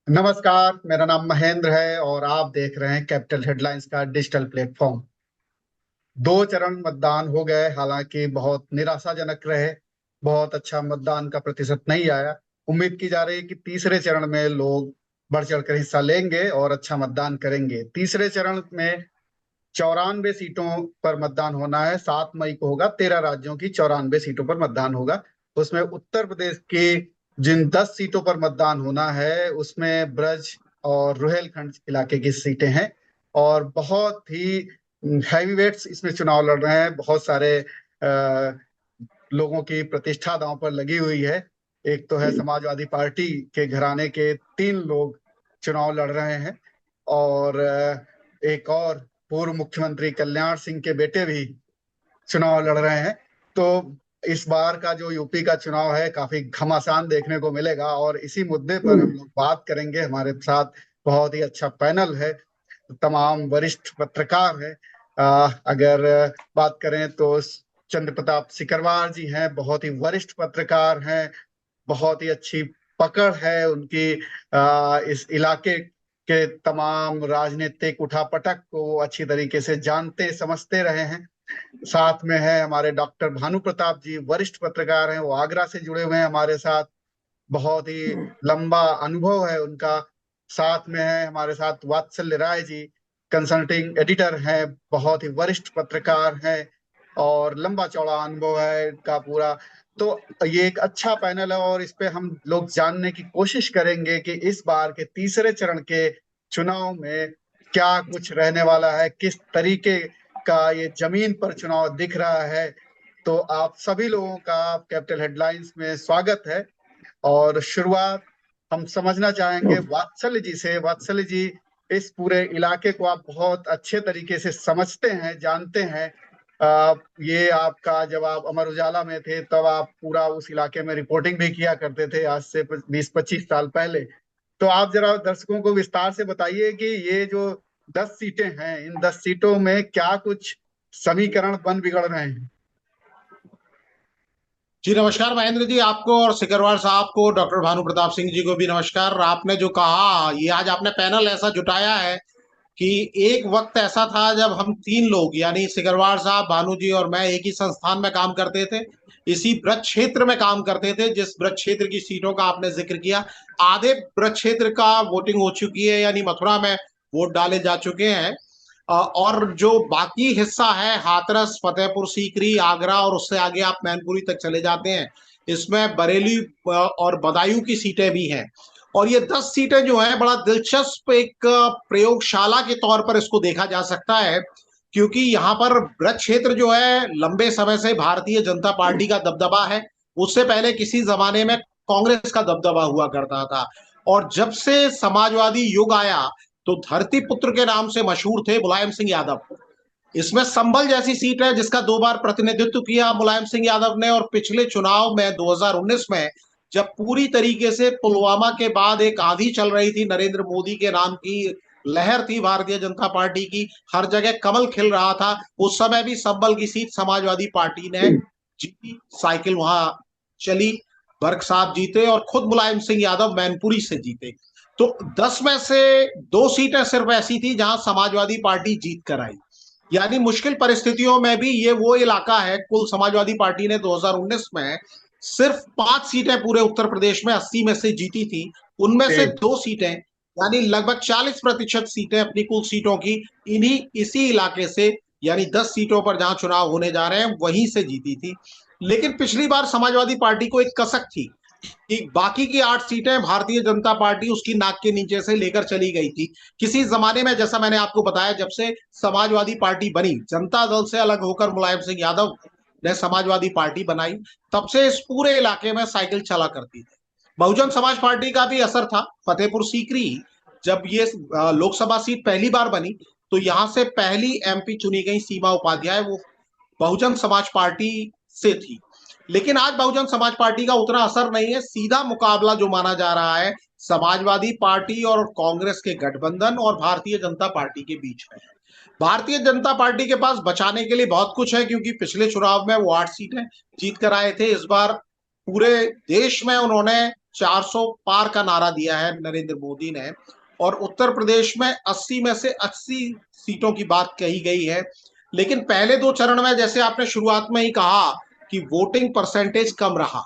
नमस्कार, मेरा नाम महेंद्र है और आप देख रहे हैं कैपिटल हेडलाइंस का डिजिटल प्लेटफॉर्म। दो चरण मतदान हो गए, हालांकि बहुत निराशाजनक रहे। बहुत अच्छा मतदान का प्रतिशत नहीं आया। उम्मीद की जा रही है कि तीसरे चरण में लोग बढ़ चढ़कर हिस्सा लेंगे और अच्छा मतदान करेंगे। तीसरे चरण में 94 सीटों पर मतदान होना है। 7 मई को होगा। 13 राज्यों की 94 सीटों पर मतदान होगा। उसमें उत्तर प्रदेश की जिन 10 सीटों पर मतदान होना है, उसमें ब्रज और रुहेलखंड इलाके की सीटें हैं। और बहुत ही हैवीवेट्स इसमें चुनाव लड़ रहे हैं। बहुत सारे लोगों की प्रतिष्ठा दांव पर लगी हुई है। एक तो है समाजवादी पार्टी के घराने के 3 लोग चुनाव लड़ रहे हैं। और एक और पूर्व मुख्यमंत्री कल्याण सिंह के बेटे भी चुनाव लड़ रहे हैं। तो इस बार का जो यूपी का चुनाव है, काफी घमासान देखने को मिलेगा और इसी मुद्दे पर हम लोग बात करेंगे। हमारे साथ बहुत ही अच्छा पैनल है, तमाम वरिष्ठ पत्रकार हैं। अगर बात करें तो चंद्र प्रताप सिकरवार जी हैं, बहुत ही वरिष्ठ पत्रकार हैं। बहुत ही अच्छी पकड़ है उनकी। इस इलाके के तमाम राजनीतिक उठापटक को वो अच्छी तरीके से जानते समझते रहे हैं। साथ में है हमारे डॉक्टर भानु प्रताप जी, वरिष्ठ पत्रकार हैं, वो आगरा से जुड़े हुए हैं हमारे साथ। बहुत ही लंबा अनुभव है उनका। साथ में है हमारे साथ वात्सल्य राय जी, कंसल्टिंग एडिटर हैं, बहुत ही वरिष्ठ पत्रकार हैं और लंबा चौड़ा अनुभव है इनका पूरा। तो ये एक अच्छा पैनल है और इस पे हम लोग जानने की कोशिश करेंगे कि इस बार के तीसरे चरण के चुनाव में क्या कुछ रहने वाला है, किस तरीके का ये जमीन पर चुनाव दिख रहा है। तो आप सभी लोगों का कैपिटल हेडलाइंस में स्वागत है। और शुरुआत हम समझना चाहेंगे वात्सल्य जी से। वात्सल्य जी, इस पूरे इलाके को आप बहुत अच्छे तरीके से समझते हैं, जानते हैं। ये आपका, जब आप अमर उजाला में थे तब आप पूरा उस इलाके में रिपोर्टिंग भी किया करते थे, आज से 20-25 साल पहले। तो आप जरा दर्शकों को विस्तार से बताइए कि ये जो 10 सीटें हैं, इन 10 सीटों में क्या कुछ समीकरण बन बिगड़ रहे हैं। जी नमस्कार महेंद्र जी, आपको और सिकरवार साहब को, डॉक्टर भानु प्रताप सिंह जी को भी नमस्कार। आपने जो कहा, ये आज आपने पैनल ऐसा जुटाया है कि एक वक्त ऐसा था जब हम तीन लोग यानी सिकरवार साहब, भानु जी और मैं एक ही संस्थान में काम करते थे। इसी ब्रज क्षेत्र में काम करते थे, जिस ब्रज क्षेत्र की सीटों का आपने जिक्र किया। आधे ब्रज क्षेत्र का वोटिंग हो चुकी है, यानी मथुरा में वोट डाले जा चुके हैं। और जो बाकी हिस्सा है, हाथरस, फतेहपुर सीकरी, आगरा और उससे आगे आप मैनपुरी तक चले जाते हैं, इसमें बरेली और बदायूं की सीटें भी हैं। और ये 10 सीटें जो हैं, बड़ा दिलचस्प एक प्रयोगशाला के तौर पर इसको देखा जा सकता है, क्योंकि यहाँ पर ब्रज क्षेत्र जो है, लंबे समय से भारतीय जनता पार्टी का दबदबा है। उससे पहले किसी जमाने में कांग्रेस का दबदबा हुआ करता था। और जब से समाजवादी युग आया, तो धरती पुत्र के नाम से मशहूर थे मुलायम सिंह यादव। इसमें संभल जैसी सीट है जिसका 2 बार प्रतिनिधित्व किया मुलायम सिंह यादव ने। और पिछले चुनाव में 2019 में, जब पूरी तरीके से पुलवामा के बाद एक आंधी चल रही थी, नरेंद्र मोदी के नाम की लहर थी भारतीय जनता पार्टी की, हर जगह कमल खिल रहा था, उस समय भी संभल की सीट समाजवादी पार्टी ने जीती। साइकिल वहां चली, वर्ग साहब जीते और खुद मुलायम सिंह यादव मैनपुरी से जीते। तो 10 में से 2 सीटें सिर्फ ऐसी थी जहां समाजवादी पार्टी जीत कर आई। यानी मुश्किल परिस्थितियों में भी ये वो इलाका है। कुल समाजवादी पार्टी ने 2019 में सिर्फ 5 सीटें पूरे उत्तर प्रदेश में 80 में से जीती थी। उनमें से जी। 2 सीटें, यानी लगभग 40% सीटें अपनी कुल सीटों की इन्हीं इसी इलाके से, यानी 10 सीटों पर जहां चुनाव होने जा रहे हैं वहीं से जीती थी। लेकिन पिछली बार समाजवादी पार्टी को एक कसक थी कि बाकी की 8 सीटें भारतीय जनता पार्टी उसकी नाक के नीचे से लेकर चली गई थी। किसी जमाने में, जैसा मैंने आपको बताया, जब से समाजवादी पार्टी बनी, जनता दल से अलग होकर मुलायम सिंह यादव ने समाजवादी पार्टी बनाई, तब से इस पूरे इलाके में साइकिल चला करती थी। बहुजन समाज पार्टी का भी असर था। फतेहपुर सीकरी, जब ये लोकसभा सीट पहली बार बनी, तो यहां से पहली एमपी चुनी गई सीमा उपाध्याय, वो बहुजन समाज पार्टी से थी। लेकिन आज बहुजन समाज पार्टी का उतना असर नहीं है। सीधा मुकाबला जो माना जा रहा है, समाजवादी पार्टी और कांग्रेस के गठबंधन और भारतीय जनता पार्टी के बीच में है। भारतीय जनता पार्टी के पास बचाने के लिए बहुत कुछ है, क्योंकि पिछले चुनाव में वो 8 सीटें जीत कर आए थे। इस बार पूरे देश में उन्होंने 400 पार का नारा दिया है नरेंद्र मोदी ने, और उत्तर प्रदेश में 80 में से 80 सीटों की बात कही गई है। लेकिन पहले दो चरण में, जैसे आपने शुरुआत में ही कहा, कि वोटिंग परसेंटेज कम रहा।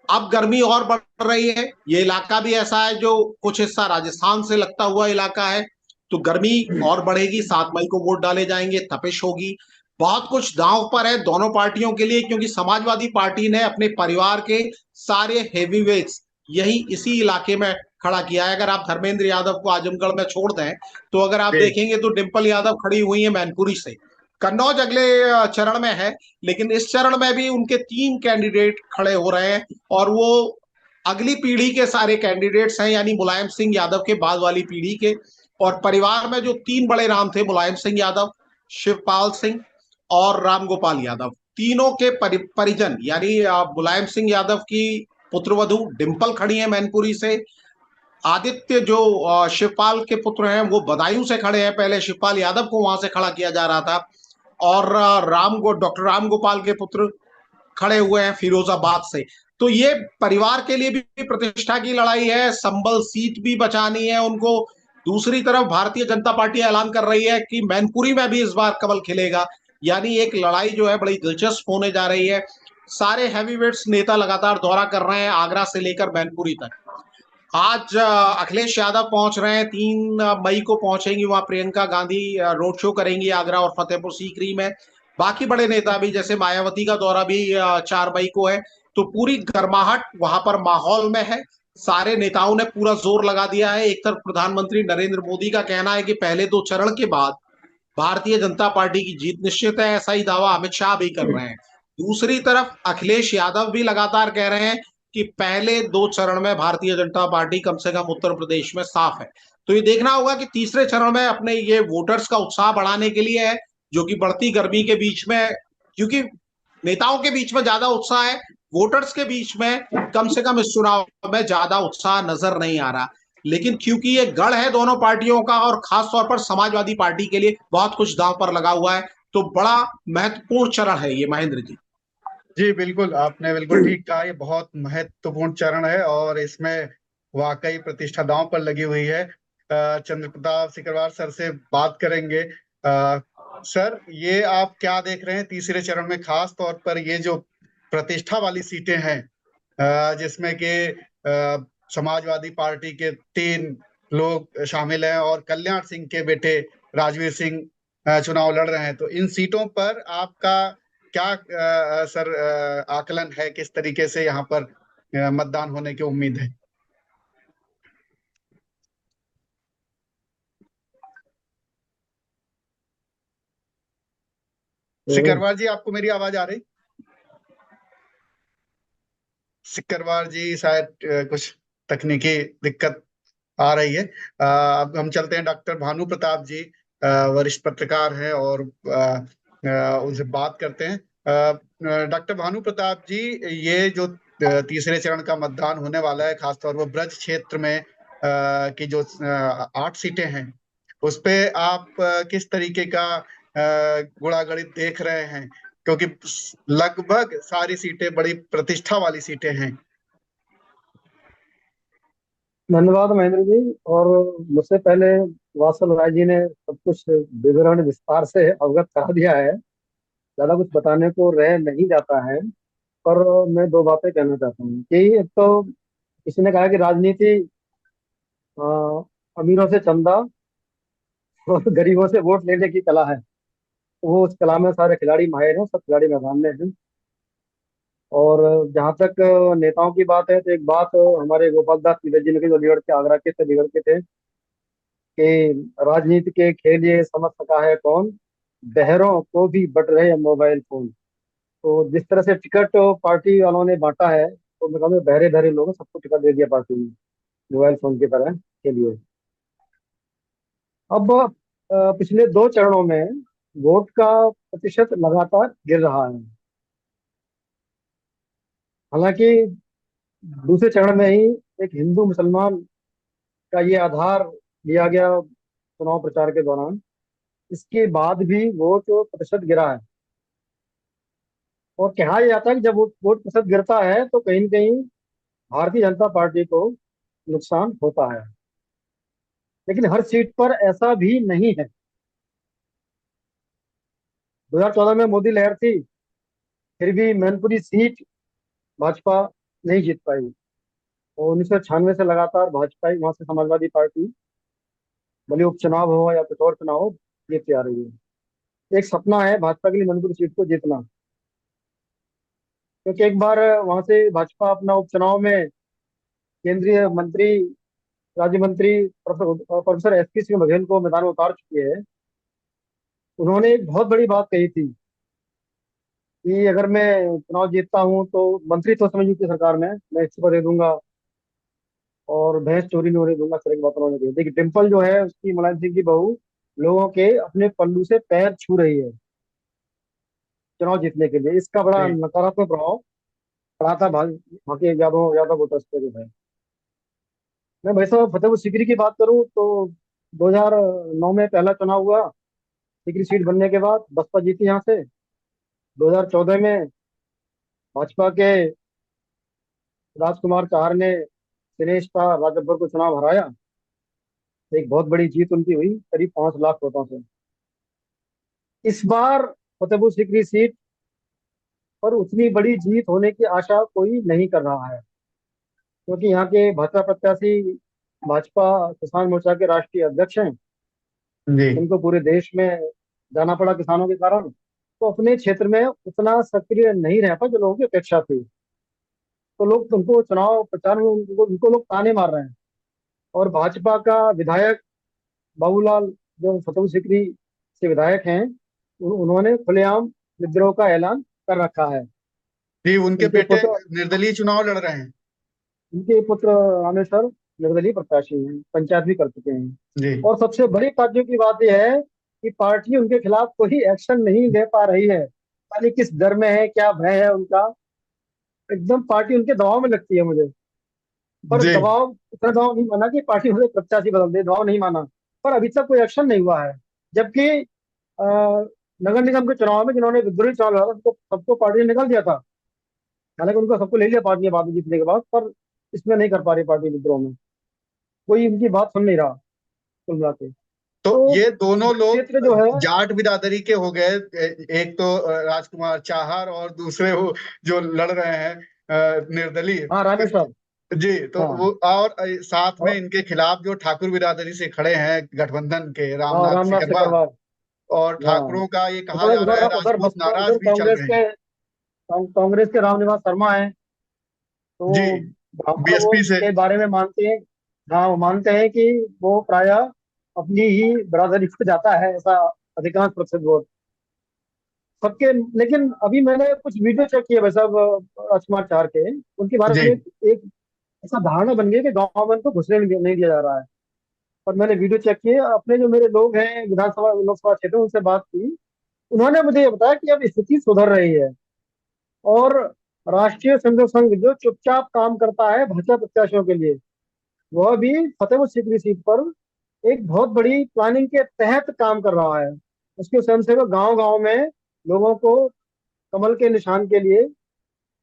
अब गर्मी और बढ़ रही है। ये इलाका भी ऐसा है जो कुछ हिस्सा राजस्थान से लगता हुआ इलाका है, तो गर्मी और बढ़ेगी। 7 मई को वोट डाले जाएंगे, तपिश होगी। बहुत कुछ दांव पर है दोनों पार्टियों के लिए, क्योंकि समाजवादी पार्टी ने अपने परिवार के सारे हेवी वेट्स यही इसी इलाके में खड़ा किया है। अगर आप धर्मेंद्र यादव को आजमगढ़ में छोड़ दें, तो अगर आप जी देखेंगे तो डिंपल यादव खड़ी हुई है मैनपुरी से। कन्नौज अगले चरण में है, लेकिन इस चरण में भी उनके 3 कैंडिडेट खड़े हो रहे हैं, और वो अगली पीढ़ी के सारे कैंडिडेट्स हैं, यानी मुलायम सिंह यादव के बाद वाली पीढ़ी के। और परिवार में जो 3 बड़े नाम थे, मुलायम सिंह यादव, शिवपाल सिंह और रामगोपाल यादव, तीनों के परिजन, यानी मुलायम सिंह यादव की पुत्रवधु डिंपल खड़ी है मैनपुरी से। आदित्य जो शिवपाल के पुत्र हैं, वो बदायूं से खड़े हैं। पहले शिवपाल यादव को वहां से खड़ा किया जा रहा था। और डॉक्टर राम गोपाल के पुत्र खड़े हुए हैं फिरोजाबाद से। तो ये परिवार के लिए भी प्रतिष्ठा की लड़ाई है, संभल सीट भी बचानी है उनको। दूसरी तरफ भारतीय जनता पार्टी ऐलान कर रही है कि मैनपुरी में भी इस बार कमल खिलेगा। यानी एक लड़ाई जो है बड़ी दिलचस्प होने जा रही है। सारे हैवीवेट्स नेता लगातार दौरा कर रहे हैं, आगरा से लेकर मैनपुरी तक। आज अखिलेश यादव पहुंच रहे हैं, 3 मई को पहुंचेंगी वहां प्रियंका गांधी, रोड शो करेंगी आगरा और फतेहपुर सीकरी में। बाकी बड़े नेता भी, जैसे मायावती का दौरा भी 4 मई को है। तो पूरी गर्माहट वहां पर माहौल में है। सारे नेताओं ने पूरा जोर लगा दिया है। एक तरफ प्रधानमंत्री नरेंद्र मोदी का कहना है कि पहले 2 चरण के बाद भारतीय जनता पार्टी की जीत निश्चित है, ऐसा ही दावा अमित शाह भी कर रहे हैं। दूसरी तरफ अखिलेश यादव भी लगातार कह रहे हैं कि पहले 2 चरण में भारतीय जनता पार्टी कम से कम उत्तर प्रदेश में साफ है। तो ये देखना होगा कि तीसरे चरण में अपने ये वोटर्स का उत्साह बढ़ाने के लिए है, जो कि बढ़ती गर्मी के बीच में, क्योंकि नेताओं के बीच में ज्यादा उत्साह है, वोटर्स के बीच में कम से कम इस चुनाव में ज्यादा उत्साह नजर नहीं आ रहा। लेकिन क्योंकि ये गढ़ है दोनों पार्टियों का, और खास तौर पर समाजवादी पार्टी के लिए बहुत कुछ दांव पर लगा हुआ है, तो बड़ा महत्वपूर्ण चरण है ये, महेंद्र जी। जी बिल्कुल, आपने बिल्कुल ठीक कहा। ये बहुत महत्वपूर्ण चरण है और इसमें वाकई प्रतिष्ठा दांव पर लगी हुई है। चंद्र प्रताप सिकरवार सर से बात करेंगे। सर, ये आप क्या देख रहे हैं तीसरे चरण में, खास तौर पर ये जो प्रतिष्ठा वाली सीटें हैं, जिसमें कि समाजवादी पार्टी के 3 लोग शामिल हैं और कल्याण सिंह के बेटे राजवीर सिंह चुनाव लड़ रहे हैं। तो इन सीटों पर आपका क्या सर आकलन है, किस तरीके से यहाँ पर मतदान होने की उम्मीद है? तो सिकरवार जी, आपको मेरी आवाज आ रही? सिकरवार जी शायद कुछ तकनीकी दिक्कत आ रही है। अब हम चलते हैं डॉक्टर भानु प्रताप जी, वरिष्ठ पत्रकार हैं, और उनसे बात करते हैं। डॉक्टर भानु प्रताप जी, ये जो तीसरे चरण का मतदान होने वाला है, खासतौर पर ब्रज क्षेत्र में की जो 8 सीटें हैं, उस पे आप किस तरीके का गुणागणित देख रहे हैं? क्योंकि लगभग सारी सीटें बड़ी प्रतिष्ठा वाली सीटें हैं। धन्यवाद महेंद्र जी। और मुझसे पहले वात्सल राय जी ने सब कुछ विवरण विस्तार से अवगत करा दिया है। ज्यादा कुछ बताने को रह नहीं जाता है। पर मैं दो बातें कहना चाहता हूँ कि एक तो किसी ने कहा कि राजनीति अ, अमीरों से चंदा और गरीबों से वोट लेने की कला है। वो उस कला में सारे खिलाड़ी माहिर हैं, सब खिलाड़ी मैदान में हैं। और जहां तक नेताओं की बात है, तो एक बात हमारे गोपाल दास तिलक जी ने की, जो लीडर के आगरा के थे, लीडर के थे, कि राजनीति के खेल ये समझ सका है कौन, बहरों को भी बट रहे हैं मोबाइल फोन। तो जिस तरह से टिकट पार्टी वालों ने बांटा है, तो मैं कहूँगा बहरे बहरे लोगों सबको टिकट दे दिया पार्टी ने, मोबाइल फोन की तरह के लिए। अब पिछले 2 चरणों में वोट का प्रतिशत लगातार गिर रहा है। हालांकि दूसरे चरण में ही एक हिंदू मुसलमान का ये आधार लिया गया चुनाव प्रचार के दौरान, इसके बाद भी वोट प्रतिशत गिरा है। और कहा यह जाता है कि जब वोट वोट प्रतिशत गिरता है, तो कहीं न कहीं भारतीय जनता पार्टी को नुकसान होता है। लेकिन हर सीट पर ऐसा भी नहीं है। 2014 में मोदी लहर थी, फिर भी मैनपुरी सीट भाजपा नहीं जीत पाई। और 1996 से लगातार भाजपा ही वहां से समाजवादी पार्टी, भले उपचुनाव हो या कुछ और चुनाव हो, जीतती आ रही है। एक सपना है भाजपा के लिए मैनपुरी सीट को जीतना, क्योंकि एक बार वहां से भाजपा अपना उपचुनाव में केंद्रीय मंत्री, राज्य मंत्री प्रोफेसर एसपी सिंह बघेल को मैदान में उतार चुकी है। उन्होंने एक बहुत बड़ी बात कही थी कि अगर मैं चुनाव जीतता हूं तो मंत्री तो समझ की सरकार में मैं इस्तीफा दे दूंगा और भैंस चोरी नहीं होने दूंगा। तरह की बात उन्होंने कही। देखिए, डिम्पल जो है उसकी, मुलायम सिंह की बहू, लोगों के अपने पल्लू से पैर छू रही है चुनाव जीतने के लिए। इसका बड़ा जी नकारात्मक प्रभाव पड़ा था वहाँ के यादव वोटर्स पे जो है। मैं भाई साहब फतेहपुर सीकरी की बात करूं तो 2009 में पहला चुनाव हुआ। सीकरी सीट बनने के बाद बसपा जीती यहाँ से। 2014 में भाजपा के राजकुमार चाहर ने दिनेश का राजब्बर को चुनाव हराया। एक बहुत बड़ी जीत उनकी हुई, करीब 5 लाख वोटों से। इस बार फतेहपुर सीकरी सीट पर उतनी बड़ी जीत होने की आशा कोई नहीं कर रहा है, क्योंकि यहाँ के भाजपा प्रत्याशी भाजपा किसान मोर्चा के राष्ट्रीय अध्यक्ष हैं। जी इनको पूरे देश में जाना पड़ा किसानों के कारण, तो अपने क्षेत्र में उतना सक्रिय नहीं रह पाए जो लोगों की अपेक्षा थी। तो लोग उनको चुनाव प्रचार में उनको लोग ताने मार रहे हैं। और भाजपा का विधायक बाबूलाल, जो फतेहपुर सीकरी से विधायक हैं, उन्होंने खुलेआम विद्रोह का ऐलान कर रखा है। जी, उनके उनके बेटे पुत्र निर्दलीय चुनाव लड़ रहे हैं। उनके पुत्र रामेश्वर निर्दलीय प्रत्याशी हैं, पंचायत भी कर चुके हैं। जी और सबसे बड़ी ताज्जुब की बात यह है कि पार्टी उनके खिलाफ कोई एक्शन नहीं ले पा रही है। पता नहीं किस डर में है, क्या भय है उनका। एकदम पार्टी उनके दबाव में लगती है मुझे। पर जी दबाव, इतना दबाव नहीं माना कि पार्टी उन्हें प्रत्याशी बदल दे, दबाव नहीं माना। पर अभी तक कोई एक्शन नहीं हुआ है। जबकि अ, नगर निगम के चुनाव में जिन्होंने विद्रोही चुनाव लड़ा था, सबको सबको पार्टी ने निकाल दिया था। हालांकि उनको सबको ले लिया पार्टी ने बाद में जीतने के बाद, पर इसमें नहीं कर पा रही पार्टी विद्रोह में। कोई इनकी बात सुन नहीं रहा कुल मिला के। तो तो ये दोनों लोग क्षेत्र जो है, जाट बिरादरी के हो गए। एक तो राजकुमार चाहर, और दूसरे वो जो लड़ रहे हैं निर्दलीय। हाँ, रामेश्वर। जी, तो हाँ, वो और साथ में और इनके खिलाफ जो ठाकुर बिरादरी से खड़े हैं गठबंधन के हाँ, रामनाथ रामनाथ सिकरवार, सिकरवार। और हाँ, ठाकुरों का ये कहा उधर जा रहा उधर है उधर राजपूत बसपा, नाराज उधर भी चल रहे हैं। कांग्रेस के रामनिवास शर्मा हैं। तो जी, वो ब्राह्मण वो बीएसपी से। के बारे में मानते हैं। हाँ, वो मानते हैं कि वो प्रायः अपनी ही बिरादरी को जाता है, ऐसा अधिकांश प्रतिशत वोट सबके। लेकिन अभी मैंने कुछ वीडियो चेक किए भाई साहब, राजकुमार चार के। उनके बारे जी में एक ऐसा धारणा बन गया कि गांव में उनको घुसने नहीं दिया जा रहा है। और मैंने वीडियो चेक किए, अपने जो मेरे लोग हैं विधानसभा लोकसभा क्षेत्र में, उनसे बात की। उन्होंने मुझे ये बताया कि अब स्थिति सुधर रही है। और राष्ट्रीय संघ संघ जो चुपचाप काम करता है भाजपा प्रत्याशियों के लिए, वह भी फतेहपुर सीकरी सीट पर एक बहुत बड़ी प्लानिंग के तहत काम कर रहा है। उसके स्वयंसेवक गांव गांव में लोगों को कमल के निशान के लिए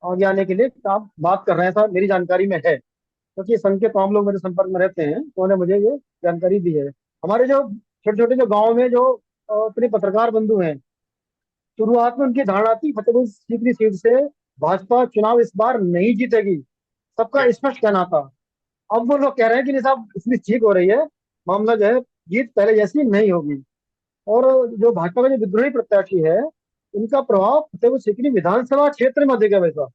आगे आने के लिए काम बात कर रहे हैं। ऐसा मेरी जानकारी में है, क्योंकि संघ के तमाम लोग मेरे संपर्क में रहते हैं, उन्होंने मुझे ये जानकारी दी है। हमारे जो छोटे छोटे जो गांव में जो अपने पत्रकार बंधु हैं, शुरुआत में उनकी धारणा थी फतेहपुर सीकरी सीट से भाजपा चुनाव इस बार नहीं जीतेगी, सबका स्पष्ट कहना था। अब वो लोग कह रहे हैं कि नहीं साहब, स्थिति ठीक हो रही है, मामला जो है जीत पहले जैसी नहीं होगी। और जो भाजपा का जो विद्रोही प्रत्याशी है, उनका प्रभाव फतेहपुर सीकरी विधानसभा क्षेत्र में अधिक है वैसा।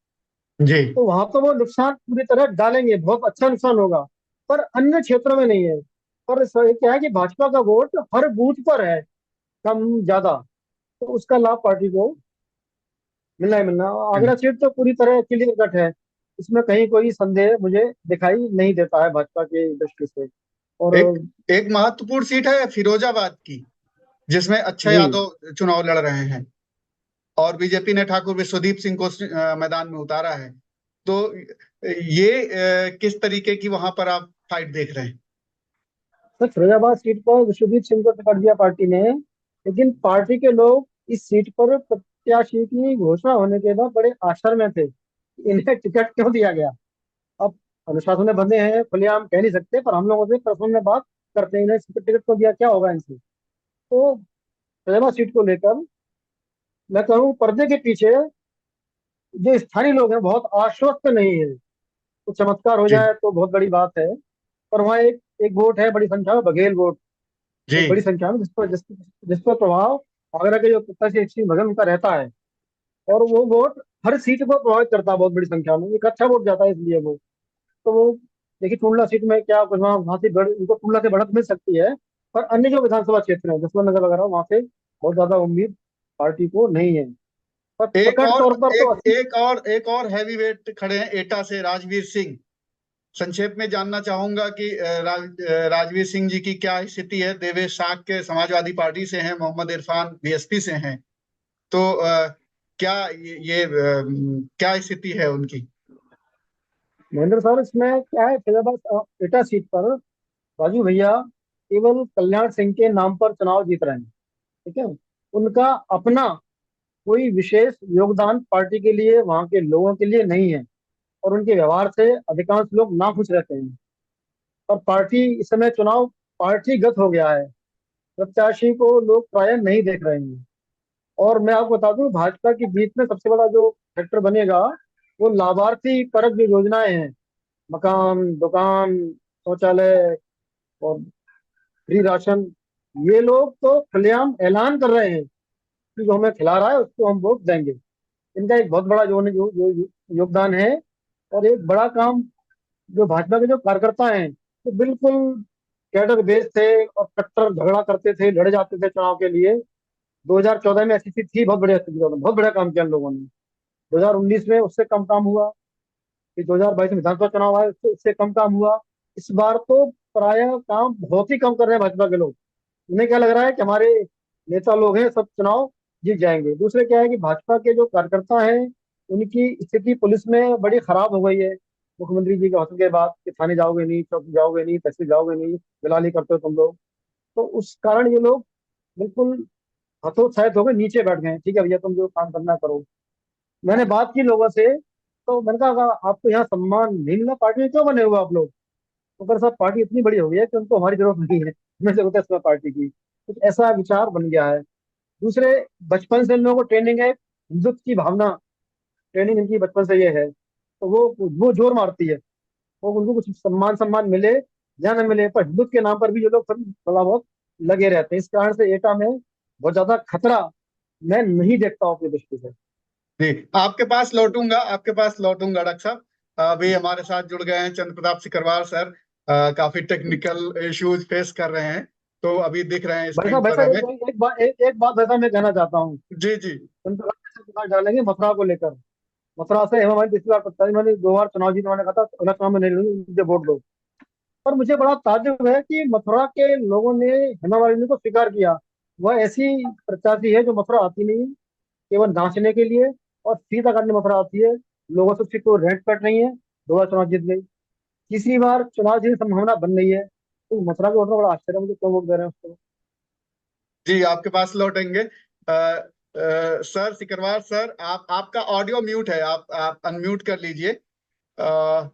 जी तो वहां तो वो नुकसान पूरी तरह डालेंगे, बहुत अच्छा नुकसान होगा। पर अन्य क्षेत्रों में नहीं है। पर क्या है कि भाजपा का वोट हर बूथ पर है, कम ज्यादा। तो उसका लाभ पार्टी को मिलना ही मिलना। आगरा सीट तो पूरी तरह क्लियर कट है, इसमें कहीं कोई संदेह मुझे दिखाई नहीं देता है भाजपा की दृष्टि से। और एक एक महत्वपूर्ण सीट है फिरोजाबाद की, जिसमें अक्षय जी, यादव चुनाव लड़ रहे हैं, और बीजेपी ने ठाकुर विश्वदीप सिंह को मैदान में उतारा है। तो ये किस तरीके की वहां पर आप फाइट देख रहे हैं? तो फिरोजाबाद सीट पर विश्वजीत सिंह को टिकट दिया पार्टी ने, लेकिन पार्टी के लोग इस सीट पर प्रत्याशी की घोषणा होने के बाद बड़े आश्चर्य में थे कि इन्हें टिकट क्यों दिया गया। अब अनुशासन में बंधे हैं, खुलेआम कह नहीं सकते, पर हम लोगों से पर्सनल में बात करते हैं, इन्हें टिकट को दिया क्या होगा इनसे। तो फैजाबाद सीट को लेकर मैं कहूँ पर्दे के पीछे जो स्थानीय लोग हैं बहुत आश्वस्त नहीं है। कुछ चमत्कार हो जी जाए तो बहुत बड़ी बात है, पर वहाँ एक एक वोट है बड़ी संख्या में, बघेल वोट, एक बड़ी जी। संख्या में, जिस पर प्रभाव आगरा के जो प्रत्याशी श्री भगत उनका रहता है। और वो वोट हर सीट को प्रभावित करता है बहुत बड़ी संख्या में, एक अच्छा वोट जाता है इसलिए वो। तो वो देखिए टुंडला सीट में क्या कुछ वहाँ से उनको टुंडला से बढ़त मिल सकती है, पर अन्य जो विधानसभा क्षेत्र है जसवंत नगर वगैरह वहाँ से बहुत ज्यादा उम्मीद पार्टी को नहीं है। पर एक प्रकट और तौर पर तो एक 80। एक और हैवी वेट खड़े हैं एटा से, राजवीर सिंह। संक्षेप में जानना चाहूंगा कि राजवीर सिंह जी की क्या स्थिति है। देवेश साग के समाजवादी पार्टी से हैं, मोहम्मद इरफान बीएसपी से हैं। तो क्या क्या स्थिति है उनकी? महेंद्र सर इसमें क्या है, फैजाबाद एटा सीट पर राजू भैया केवल कल्याण सिंह के नाम पर चुनाव जीत रहे हैं। ठीक है, उनका अपना कोई विशेष योगदान पार्टी के लिए वहां के लोगों के लिए नहीं है, और उनके व्यवहार से अधिकांश लोग नाखुश रहते हैं। और पार्टी इस समय चुनाव पार्टीगत हो गया है, प्रत्याशी को लोग प्राय नहीं देख रहे हैं। और मैं आपको बता दूं भाजपा की जीत में सबसे बड़ा जो फैक्टर बनेगा वो लाभार्थी परक जो योजनाएं हैं, मकान, दुकान, शौचालय और फ्री राशन, ये लोग तो खुलेआम ऐलान कर रहे हैं कि जो हमें खिला रहा है उसको हम वोट देंगे। इनका एक बहुत बड़ा जो योगदान है। और एक बड़ा काम जो भाजपा के जो कार्यकर्ता हैं तो बिल्कुल कैडर बेस थे और कट्टर झगड़ा करते थे, लड़े जाते थे चुनाव के लिए। 2014 में ऐसी स्थिति थी, बहुत बढ़िया स्थिति, बहुत बढ़िया काम किया इन लोगों ने। 2019 में उससे कम काम हुआ, फिर 2022 में विधानसभा चुनाव आया उससे उससे कम काम हुआ। इस बार तो प्राय काम बहुत ही कम कर रहे हैं भाजपा के लोग। उन्हें क्या लग रहा है कि हमारे नेता लोग हैं सब चुनाव जीत जाएंगे। दूसरे क्या है कि भाजपा के जो कार्यकर्ता हैं उनकी स्थिति पुलिस में बड़ी खराब हो गई है मुख्यमंत्री जी के भाषण के बाद, कि थाने जाओगे नहीं, चौकी जाओगे नहीं, तहसील जाओगे नहीं, दलाली करते हो तुम लोग। तो उस कारण ये लोग बिल्कुल हतोत्साहित हो गए, नीचे बैठ गए। ठीक है भैया तुम जो काम करना करो। मैंने बात की लोगों से, तो मैंने कहा आपको यहाँ सम्मान नहीं मिला, पार्टी में क्यों बने हुए आप लोग? तो फिर साहब पार्टी इतनी बड़ी हो गई है कि उनको हमारी जरूरत नहीं है, हमें जरूरत है इसमें पार्टी की। कुछ ऐसा विचार बन गया है। दूसरे, बचपन से इन लोगों को ट्रेनिंग है हिंदुत्व की भावना, ट्रेनिंग इनकी बचपन से ये है, तो वो जोर मारती है। वो उनको कुछ सम्मान मिले या न मिले, पर हिंदुत्व के नाम पर भी ये लोग फिर थोड़ा बहुत लगे रहते हैं। इस कारण से एटा में बहुत ज्यादा खतरा मैं नहीं देखता हूँ अपनी दृष्टि से। जी, आपके पास लौटूंगा डॉक्टर साहब। अभी हमारे साथ जुड़ गए हैं चंद्र प्रताप सिकरवार सर। काफी टेक्निकल इश्यूज फेस कर रहे हैं, तो अभी दिख रहे हैं स्क्रीन भाई पर साहब हमें। एक बात वैसा मैं कहना चाहता हूँ। जी जी। उनको प्रकाश डालेंगे मथुरा को लेकर। मथुरा से हेमा मालिनी पिछली बार प्रत्याशी, मैंने 2 बार चुनाव जीत, उन्होंने कहा था अगला चुनाव में नहीं लड़ूंगी, मुझे वोट दो। पर मुझे बड़ा ताज्जुब है कि मथुरा के लोगों ने हेमा मालिनी को स्वीकार किया। वह ऐसी प्रत्याशी है जो मथुरा आती नहीं है, केवल नाचने के लिए, और सीधा करने मथुरा आती है। लोगों से उसकी कोई रेंट कट नहीं है, 2 बार चुनाव जीत गई, तीसरी बार चुनाव जीतने की संभावना बन रही है। तो मथुरा के वोटर को बड़ा आश्चर्य है, मुझे क्यों वोट दे रहे हैं उसको। जी, आपके पास लौटेंगे। सर सिकरवार सर, आपका ऑडियो म्यूट है, आप अनम्यूट कर लीजिए। अ,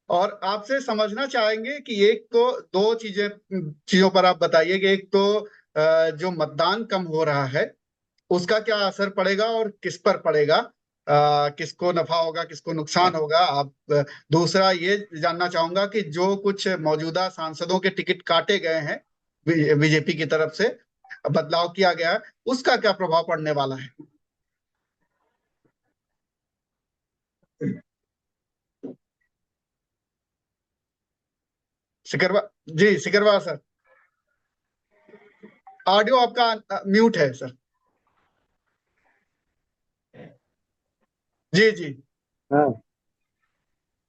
और आपसे समझना चाहेंगे कि एक तो दो चीजों पर आप बताइए कि एक तो जो मतदान कम हो रहा है उसका क्या असर पड़ेगा और किस पर पड़ेगा, किसको नफा होगा किसको नुकसान होगा। आप दूसरा ये जानना चाहूंगा कि जो कुछ मौजूदा सांसदों के टिकट काटे गए हैं बीजेपी की तरफ से, बदलाव किया गया है, उसका क्या प्रभाव पड़ने वाला है? सिकरवा जी, सिकरवा सर, ऑडियो आपका म्यूट है सर। जी जी। हाँ।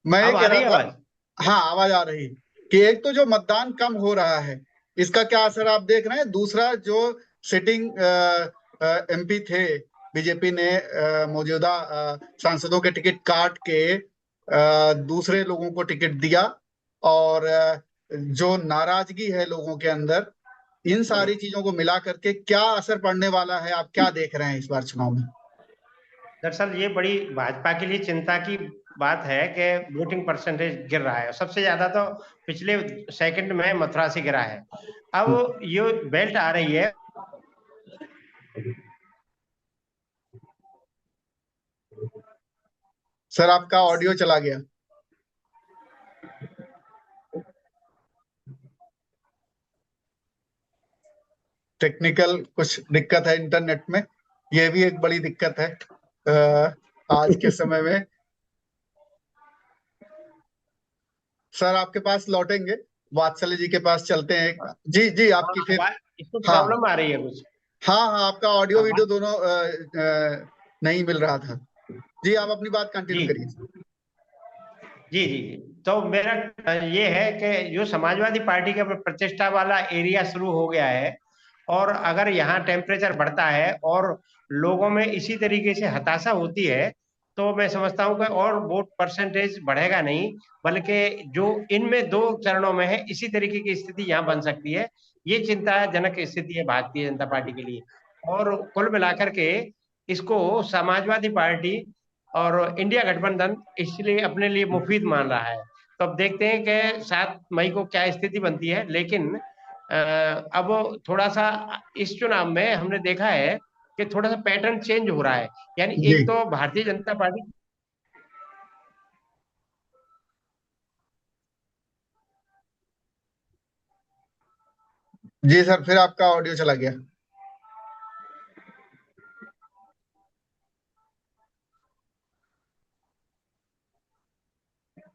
मैं ये अब आ कह रही रहा है था, आवाज? हाँ आवाज आ रही, कि एक तो जो मतदान कम हो रहा है इसका क्या असर आप देख रहे हैं। दूसरा, जो सिटिंग एमपी थे, बीजेपी ने मौजूदा सांसदों के टिकट काट के दूसरे लोगों को टिकट दिया, और जो नाराजगी है लोगों के अंदर, इन सारी चीजों को मिला करके क्या असर पड़ने वाला है, आप क्या देख रहे हैं इस बार चुनाव में? दरअसल ये बड़ी भाजपा के लिए चिंता की बात है कि वोटिंग परसेंटेज गिर रहा है। सबसे ज्यादा तो पिछले सेकंड में मथुरा से गिरा है। अब ये बेल्ट आ रही है। सर आपका ऑडियो चला गया। टेक्निकल कुछ दिक्कत है इंटरनेट में, ये भी एक बड़ी दिक्कत है आज के समय में। सर आपके पास लौटेंगे, वात्सल्य जी के पास चलते हैं। जी जी आपकी फिर। इसको हाँ प्रॉब्लम आ रही है कुछ। हाँ हाँ, आपका ऑडियो वीडियो आवाज दोनों नहीं मिल रहा था। जी आप अपनी बात कंटिन्यू जी करिए। जी जी जी। तो मेरा ये है कि जो समाजवादी पार्टी का प्रतिष्ठा वाला एरिया शुरू हो गया है, और अगर यहाँ टेम्परेचर बढ़ता है और लोगों में इसी तरीके से हताशा होती है, तो मैं समझता हूँ कि और वोट परसेंटेज बढ़ेगा नहीं, बल्कि जो इनमें दो चरणों में है इसी तरीके की स्थिति यहाँ बन सकती है। ये चिंताजनक स्थिति है भारतीय जनता पार्टी के लिए। और कुल मिलाकर के इसको समाजवादी पार्टी और इंडिया गठबंधन इसलिए अपने लिए मुफीद मान रहा है। तो अब देखते हैं कि 7 मई को क्या स्थिति बनती है। लेकिन अब थोड़ा सा इस चुनाव में हमने देखा है कि थोड़ा सा पैटर्न चेंज हो रहा है। यानी जी एक तो भारतीय जनता पार्टी। जी सर, फिर आपका ऑडियो चला गया।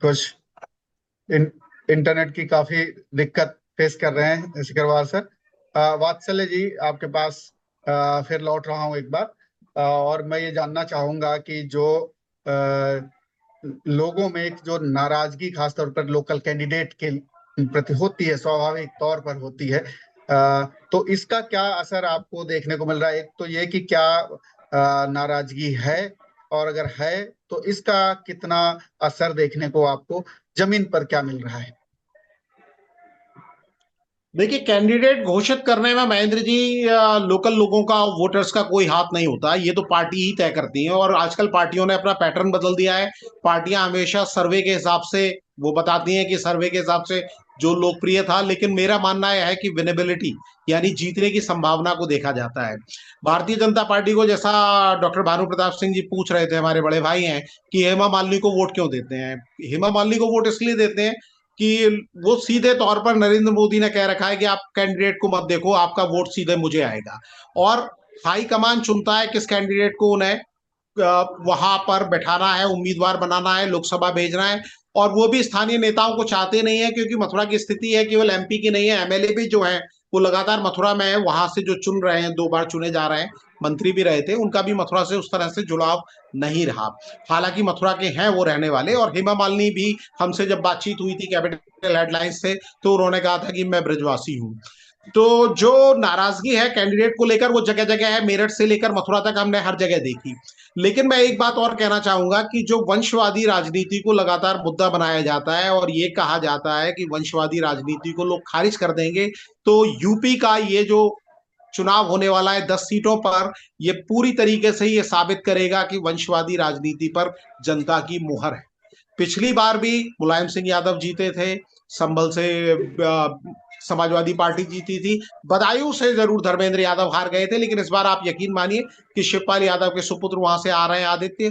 कुछ इंटरनेट की काफी दिक्कत फेस कर रहे हैं सिकरवार सर। वात्सल्य जी आपके पास फिर लौट रहा हूँ एक बार। और मैं ये जानना चाहूंगा कि जो अ, लोगों में एक जो नाराजगी खासतौर पर लोकल कैंडिडेट के प्रति होती है, स्वाभाविक तौर पर होती है, तो इसका क्या असर आपको देखने को मिल रहा है? एक तो ये कि क्या नाराजगी है, और अगर है तो इसका कितना असर देखने को आपको जमीन पर क्या मिल रहा है? देखिए, कैंडिडेट घोषित करने में महेंद्र जी लोकल लोगों का, वोटर्स का कोई हाथ नहीं होता। ये तो पार्टी ही तय करती है, और आजकल पार्टियों ने अपना पैटर्न बदल दिया है। पार्टियां हमेशा सर्वे के हिसाब से वो बताती हैं कि सर्वे के हिसाब से जो लोकप्रिय था। लेकिन मेरा मानना यह है कि विनेबिलिटी, यानी जीतने की संभावना को देखा जाता है। भारतीय जनता पार्टी को, जैसा डॉक्टर भानु प्रताप सिंह जी पूछ रहे थे, हमारे बड़े भाई हैं, कि हेमा मालिनी को वोट क्यों देते हैं। हेमा मालिनी को वोट इसलिए देते हैं कि वो सीधे तौर पर नरेंद्र मोदी ने कह रखा है कि आप कैंडिडेट को मत देखो, आपका वोट सीधे मुझे आएगा। और हाईकमान चुनता है किस कैंडिडेट को उन्हें वहां पर बैठाना है, उम्मीदवार बनाना है, लोकसभा भेजना है। और वो भी स्थानीय नेताओं को चाहते नहीं है, क्योंकि मथुरा की स्थिति है केवल एमपी की नहीं है, एमएलए भी जो है वो लगातार मथुरा में है। वहां से जो चुन रहे हैं, 2 बार चुने जा रहे हैं, मंत्री भी रहे थे, उनका भी मथुरा से उस तरह से जुड़ाव नहीं रहा। हालांकि मथुरा के हैं वो रहने वाले। और हेमा मालिनी भी, हमसे जब बातचीत हुई थी कैपिटल हेडलाइंस से, तो उन्होंने कहा था कि मैं ब्रजवासी हूँ। तो जो नाराजगी है कैंडिडेट को लेकर, वो जगह जगह है। मेरठ से लेकर मथुरा तक हमने हर जगह देखी। लेकिन मैं एक बात और कहना चाहूंगा कि जो वंशवादी राजनीति को लगातार मुद्दा बनाया जाता है, और ये कहा जाता है कि वंशवादी राजनीति को लोग खारिज कर देंगे, तो यूपी का ये जो चुनाव होने वाला है 10 सीटों पर, ये पूरी तरीके से ये साबित करेगा कि वंशवादी राजनीति पर जनता की मुहर है। पिछली बार भी मुलायम सिंह यादव जीते थे, संभल से समाजवादी पार्टी जीती थी, बदायूं से जरूर धर्मेंद्र यादव हार गए थे। लेकिन इस बार आप यकीन मानिए कि शिवपाल यादव के सुपुत्र वहां से आ रहे हैं, आदित्य,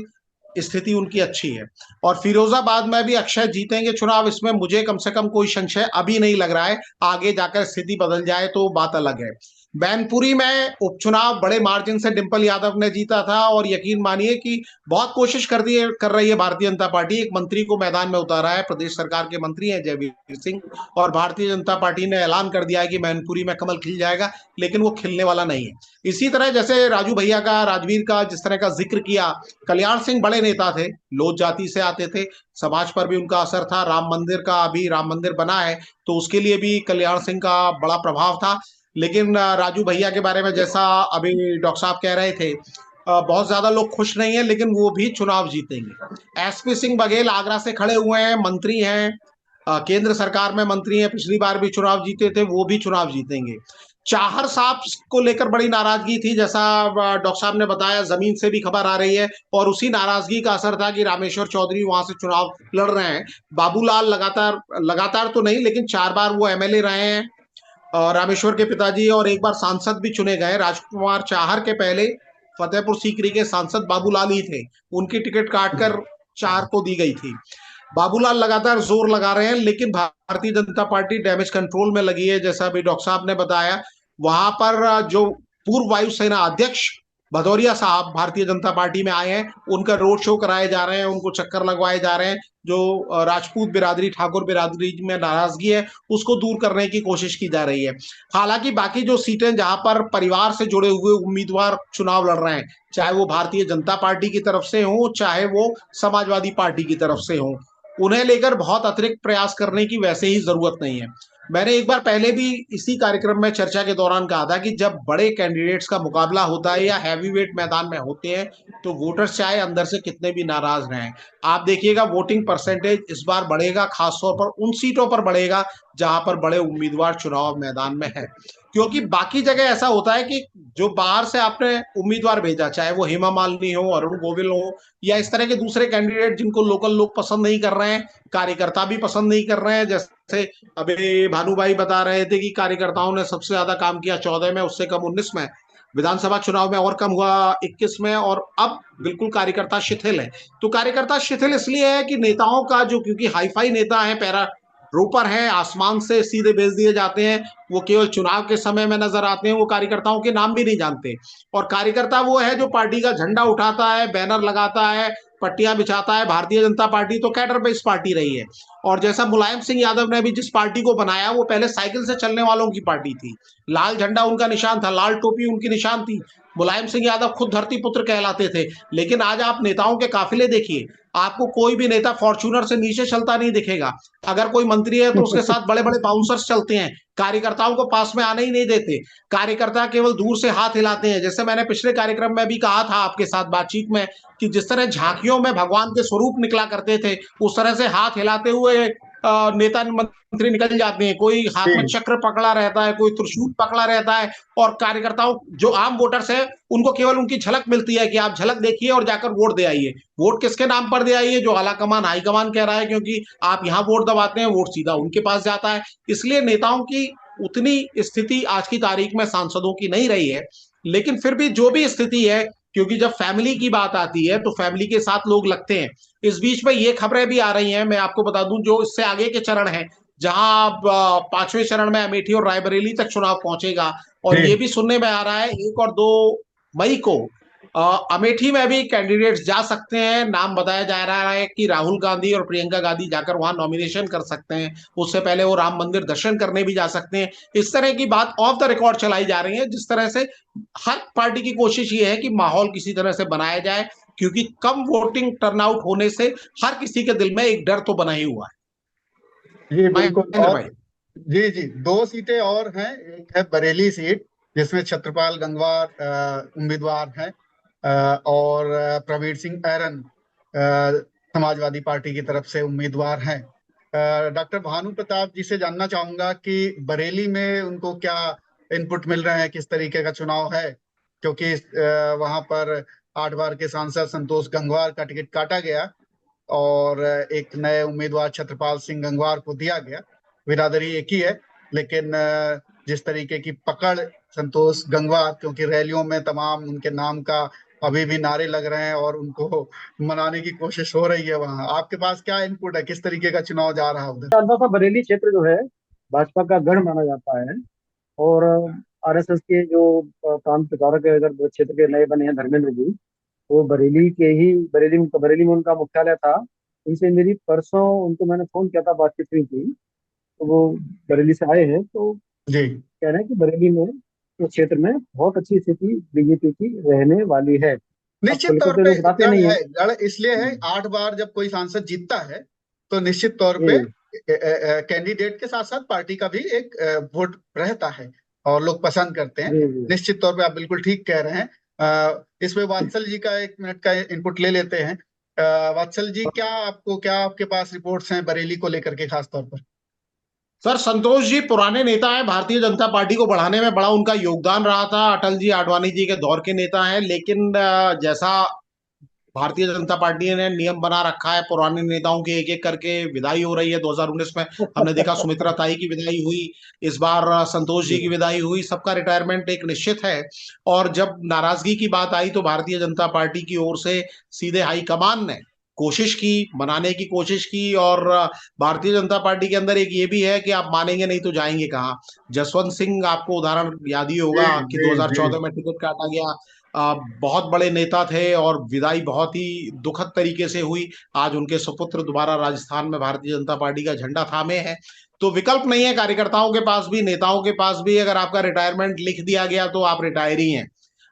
स्थिति उनकी अच्छी है। और फिरोजाबाद में भी अक्षय जीतेंगे चुनाव, इसमें मुझे कम से कम कोई संशय अभी नहीं लग रहा है। आगे जाकर स्थिति बदल जाए तो बात अलग है। मैनपुरी में उपचुनाव बड़े मार्जिन से डिंपल यादव ने जीता था, और यकीन मानिए कि बहुत कोशिश कर रही है भारतीय जनता पार्टी। एक मंत्री को मैदान में उतारा है, प्रदेश सरकार के मंत्री हैं जयवीर सिंह, और भारतीय जनता पार्टी ने ऐलान कर दिया है कि मैनपुरी में कमल खिल जाएगा। लेकिन वो खिलने वाला नहीं है। इसी तरह जैसे राजू भैया का, राजवीर का जिस तरह का जिक्र किया, कल्याण सिंह बड़े नेता थे, लोध जाति से आते थे, समाज पर भी उनका असर था। राम मंदिर का, अभी राम मंदिर बना है तो उसके लिए भी कल्याण सिंह का बड़ा प्रभाव था। लेकिन राजू भैया के बारे में जैसा अभी डॉक्टर साहब कह रहे थे, बहुत ज्यादा लोग खुश नहीं है, लेकिन वो भी चुनाव जीतेंगे। एसपी सिंह बघेल आगरा से खड़े हुए हैं, मंत्री हैं, केंद्र सरकार में मंत्री हैं, पिछली बार भी चुनाव जीते थे, वो भी चुनाव जीतेंगे। चाहर साहब को लेकर बड़ी नाराजगी थी, जैसा डॉक्टर साहब ने बताया, जमीन से भी खबर आ रही है, और उसी नाराजगी का असर था कि रामेश्वर चौधरी वहां से चुनाव लड़ रहे हैं। बाबूलाल लगातार लगातार तो नहीं, लेकिन 4 बार वो एमएलए रहे हैं, और रामेश्वर के पिताजी, और एक बार सांसद भी चुने गए। राजकुमार चाहर के पहले फतेहपुर सीकरी के सांसद बाबूलाल ही थे, उनकी टिकट काटकर चाहर को दी गई थी। बाबूलाल लगातार जोर लगा रहे हैं, लेकिन Bharatiya Janata party damage control में लगी है, जैसा अभी डॉक्टर साहब ने बताया। वहां पर जो पूर्व वायुसेना अध्यक्ष भदौरिया साहब भारतीय जनता पार्टी में आए हैं, उनका रोड शो कराए जा रहे हैं, उनको चक्कर लगवाए जा रहे हैं। जो राजपूत बिरादरी, ठाकुर बिरादरी में नाराजगी है, उसको दूर करने की कोशिश की जा रही है। हालांकि बाकी जो सीटें जहां पर परिवार से जुड़े हुए उम्मीदवार चुनाव लड़ रहे हैं, चाहे वो भारतीय जनता पार्टी की तरफ से हो, चाहे वो समाजवादी पार्टी की तरफ से हो, उन्हें लेकर बहुत अतिरिक्त प्रयास करने की वैसे ही जरूरत नहीं है। मैंने एक बार पहले भी इसी कार्यक्रम में चर्चा के दौरान कहा था कि जब बड़े कैंडिडेट्स का मुकाबला होता है या हैवीवेट मैदान में होते हैं, तो वोटर्स चाहे अंदर से कितने भी नाराज रहें, आप देखिएगा वोटिंग परसेंटेज इस बार बढ़ेगा, खासतौर पर उन सीटों पर बढ़ेगा जहां पर बड़े उम्मीदवार चुनाव मैदान में है। क्योंकि बाकी जगह ऐसा होता है कि जो बाहर से आपने उम्मीदवार भेजा, चाहे वो हेमा मालिनी हो, अरुण गोविल हो, या इस तरह के दूसरे कैंडिडेट जिनको लोकल लोग पसंद नहीं कर रहे हैं, कार्यकर्ता भी पसंद नहीं कर रहे हैं, जैसे अभी भानुभाई बता रहे थे कि कार्यकर्ताओं ने सबसे ज्यादा काम किया 14 में, उससे कम 19 में, विधानसभा चुनाव में और कम हुआ 21 में, और अब बिल्कुल कार्यकर्ता शिथिल है। तो कार्यकर्ता शिथिल इसलिए है कि नेताओं का जो, क्योंकि हाईफाई नेता है, पैरा रोपर है, आसमान से सीधे भेज दिए जाते हैं, वो केवल चुनाव के समय में नजर आते हैं, वो कार्यकर्ताओं के नाम भी नहीं जानते। और कार्यकर्ता वो है जो पार्टी का झंडा उठाता है, बैनर लगाता है, पट्टियां बिछाता है। भारतीय जनता पार्टी तो कैडर बेस्ड पार्टी रही है, और जैसा मुलायम सिंह यादव ने भी जिस पार्टी को बनाया, वो पहले साइकिल से चलने वालों की पार्टी थी, लाल झंडा उनका निशान था, लाल टोपी उनकी निशान थी। मुलायम सिंह यादव खुद धरती पुत्र कहलाते थे। लेकिन आज आप नेताओं के काफिले देखिए, आपको कोई भी नेता फॉर्च्यूनर से नीचे चलता नहीं दिखेगा। अगर कोई मंत्री है तो उसके साथ बड़े बड़े बाउंसर्स चलते हैं, कार्यकर्ताओं को पास में आने ही नहीं देते। कार्यकर्ता केवल दूर से हाथ हिलाते हैं। जैसे मैंने पिछले कार्यक्रम में भी कहा था आपके साथ बातचीत में, कि जिस तरह झांकियों में भगवान के स्वरूप निकला करते थे, उस तरह से हाथ हिलाते हुए नेता मंत्री निकल जाते हैं। कोई हाथ में जी चक्र पकड़ा रहता है, कोई त्रिशूल पकड़ा रहता है, और कार्यकर्ताओं, जो आम वोटर्स है, उनको केवल उनकी झलक मिलती है कि आप झलक देखिए और जाकर वोट दे आइए। वोट किसके नाम पर दे आइए? जो आलाकमान हाईकमान कह रहा है, क्योंकि आप यहाँ वोट दबाते हैं, वोट सीधा उनके पास जाता है। इसलिए नेताओं की उतनी स्थिति आज की तारीख में सांसदों की नहीं रही है। लेकिन फिर भी जो भी स्थिति है, क्योंकि जब फैमिली की बात आती है तो फैमिली के साथ लोग लगते हैं। इस बीच में ये खबरें भी आ रही हैं, मैं आपको बता दूं, जो इससे आगे के चरण हैं, जहां 5वें चरण में अमेठी और रायबरेली तक चुनाव पहुंचेगा। और ये जी भी सुनने में आ रहा है 1 और 2 मई को अमेठी में भी कैंडिडेट्स जा सकते हैं। नाम बताया जा रहा है कि राहुल गांधी और प्रियंका गांधी जाकर वहां नॉमिनेशन कर सकते हैं, उससे पहले वो राम मंदिर दर्शन करने भी जा सकते हैं। इस तरह की बात ऑफ द रिकॉर्ड चलाई जा रही है, जिस तरह से हर पार्टी की कोशिश ये है कि माहौल किसी तरह से बनाया जाए, क्योंकि कम वोटिंग टर्नआउट होने से हर किसी के दिल में एक डर तो बना ही हुआ जी है। बिल्कुल। महेंद्र और भाई। जी जी, 2 सीटें और हैं। एक है बरेली सीट, जिसमें छत्रपाल गंगवार उम्मीदवार हैं, और प्रवीण सिंह ऐरन समाजवादी पार्टी की तरफ से उम्मीदवार हैं। डॉक्टर भानु प्रताप जी से जानना चाहूंगा कि बरेली में उनको क्या इनपुट मिल रहे हैं, किस तरीके का चुनाव है, क्योंकि वहां पर 8 बार के सांसद संतोष गंगवार का टिकट काटा गया और एक नए उम्मीदवार छत्रपाल सिंह गंगवार को दिया गया। बिरादरी एक ही है, लेकिन जिस तरीके की पकड़ संतोष गंगवार, क्योंकि रैलियों में तमाम उनके नाम का अभी भी नारे लग रहे हैं और उनको मनाने की कोशिश हो रही है। वहां आपके पास क्या इनपुट है, किस तरीके का चुनाव जा रहा है उधर? जानता था बरेली क्षेत्र जो है भाजपा का गढ़ माना जाता है। और आरएसएस के जो प्रांत प्रचारक है, अगर क्षेत्र के नए बने हैं धर्मेंद्र जी, वो बरेली के ही, बरेली में उनका मुख्यालय था। उनसे मेरी परसों, उनको मैंने फोन किया था, बातचीत हुई थी, तो वो बरेली से आए हैं। तो जी कह रहे हैं कि बरेली में, उस क्षेत्र में बहुत अच्छी स्थिति बीजेपी की रहने वाली है। अब निश्चित खुलकर तौर तो पे लोग बताते गढ़ नहीं है। है। गढ़ इसलिए है, 8 बार जब कोई सांसद जीतता है तो निश्चित तौर पे जी कैंडिडेट के साथ साथ पार्टी का भी एक वोट रहता है और लोग पसंद करते हैं। जी जी। निश्चित तौर पे आप बिल्कुल ठीक कह रहे हैं। इसमें वात्सल जी का 1 मिनट का इनपुट ले लेते हैं। वात्सल जी, क्या आपके पास रिपोर्ट्स हैं बरेली को लेकर के खास तौर पर? सर संतोष जी पुराने नेता हैं, भारतीय जनता पार्टी को बढ़ाने में बड़ा उनका योगदान रहा था, अटल जी आडवाणी जी के दौर के नेता हैं, लेकिन जैसा भारतीय जनता पार्टी ने नियम बना रखा है, पुराने नेताओं की एक एक करके विदाई हो रही है। 2019 में हमने देखा सुमित्रा ताई की विदाई हुई, इस बार संतोष जी की विदाई हुई, सबका रिटायरमेंट एक निश्चित है। और जब नाराजगी की बात आई तो भारतीय जनता पार्टी की ओर से सीधे हाईकमान ने कोशिश की, मनाने की कोशिश की। और भारतीय जनता पार्टी के अंदर एक ये भी है कि आप मानेंगे नहीं तो जाएंगे कहाँ। जसवंत सिंह आपको उदाहरण याद ही जी होगा कि जी जी 2014 में टिकट काटा गया। बहुत बड़े नेता थे और विदाई बहुत ही दुखद तरीके से हुई। आज उनके सुपुत्र दोबारा राजस्थान में भारतीय जनता पार्टी का झंडा थामे हैं। तो विकल्प नहीं है कार्यकर्ताओं के पास भी, नेताओं के पास भी। अगर आपका रिटायरमेंट लिख दिया गया तो आप रिटायर ही हैं।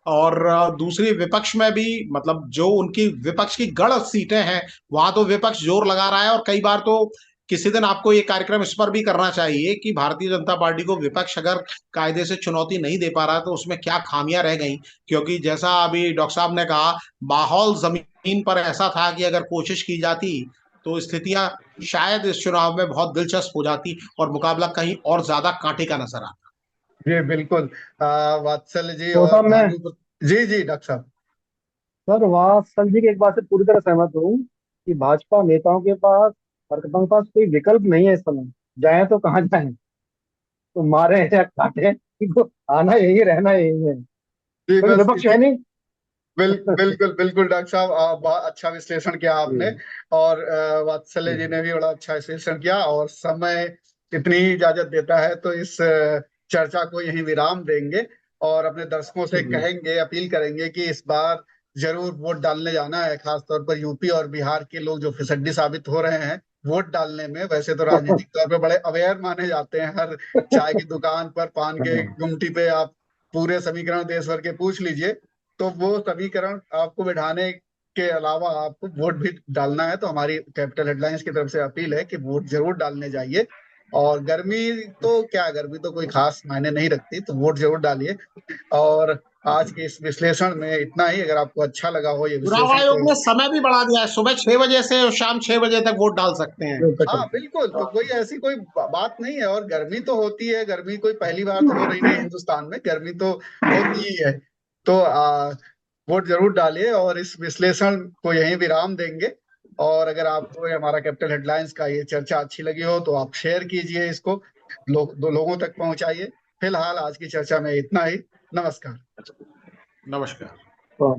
और दूसरी विपक्ष में भी, मतलब जो उनकी विपक्ष की गढ़ सीटें हैं वहां तो विपक्ष जोर लगा रहा है। और कई बार तो किसी दिन आपको ये कार्यक्रम इस पर भी करना चाहिए कि भारतीय जनता पार्टी को विपक्ष अगर कायदे से चुनौती नहीं दे पा रहा तो उसमें क्या खामियां रह गई। क्योंकि जैसा अभी डॉक्टर साहब ने कहा, माहौल जमीन पर ऐसा था कि अगर कोशिश की जाती तो स्थितियां शायद इस चुनाव में बहुत दिलचस्प हो जाती और मुकाबला कहीं और ज्यादा कांटे का नजर आता। जी बिल्कुल। वात्सल्य जी तो और साहब मैं, जी जी डॉक्टर साहब। सर वात्सल जी की एक बात से पूरी तरह सहमत हूँ कि भाजपा नेताओं के पास, कार्यकर्ताओं के पास कोई विकल्प नहीं है इस समय। जाए तो कहाँ जाए, तो मारे या काटे, इनको आना यही, रहना यही है, जी कोई बस विपक्ष है नहीं। बिल्कुल बिल्कुल डॉक्टर साहब, बहुत अच्छा विश्लेषण किया आपने। जी और वात्सल्य जी जी ने भी बड़ा अच्छा विश्लेषण किया। और समय इतनी ही इजाजत देता है तो इस चर्चा को यहीं विराम देंगे और अपने दर्शकों से जी कहेंगे, अपील करेंगे कि इस बार जरूर वोट डालने जाना है। खासतौर पर यूपी और बिहार के लोग जो फिसड्डी साबित हो रहे हैं वोट डालने में, वैसे तो राजनीतिक तौर पे बड़े अवेयर माने जाते हैं। हर चाय की दुकान पर, पान के हाँ, गुमटी पे आप पूरे समीकरण देश भर के पूछ लीजिए, तो वो समीकरण आपको बिठाने के अलावा आपको वोट भी डालना है। तो हमारी कैपिटल हेडलाइंस की तरफ से अपील है कि वोट जरूर डालने जाइए। और गर्मी तो क्या, गर्मी तो कोई खास मायने नहीं रखती, तो वोट जरूर डालिए। और आज के इस विश्लेषण में इतना ही। अगर आपको अच्छा लगा हो ये चुनाव विश्लेषण आयोग तो ने समय भी बढ़ा दिया है, सुबह 6 बजे से शाम 6 बजे तक वोट डाल सकते हैं। जो तक हाँ बिल्कुल, तो कोई ऐसी कोई बात नहीं है। और गर्मी तो होती है, गर्मी कोई पहली बार तो हो रही नहीं हिंदुस्तान में, गर्मी तो होती ही है। तो वोट जरूर डालिए और इस विश्लेषण को यहीं विराम देंगे। और अगर आपको ये हमारा कैपिटल हेडलाइंस का ये चर्चा अच्छी लगी हो तो आप शेयर कीजिए इसको, दो लोगों तक पहुंचाइए। फिलहाल आज की चर्चा में इतना ही। नमस्कार। नमस्कार। हाँ।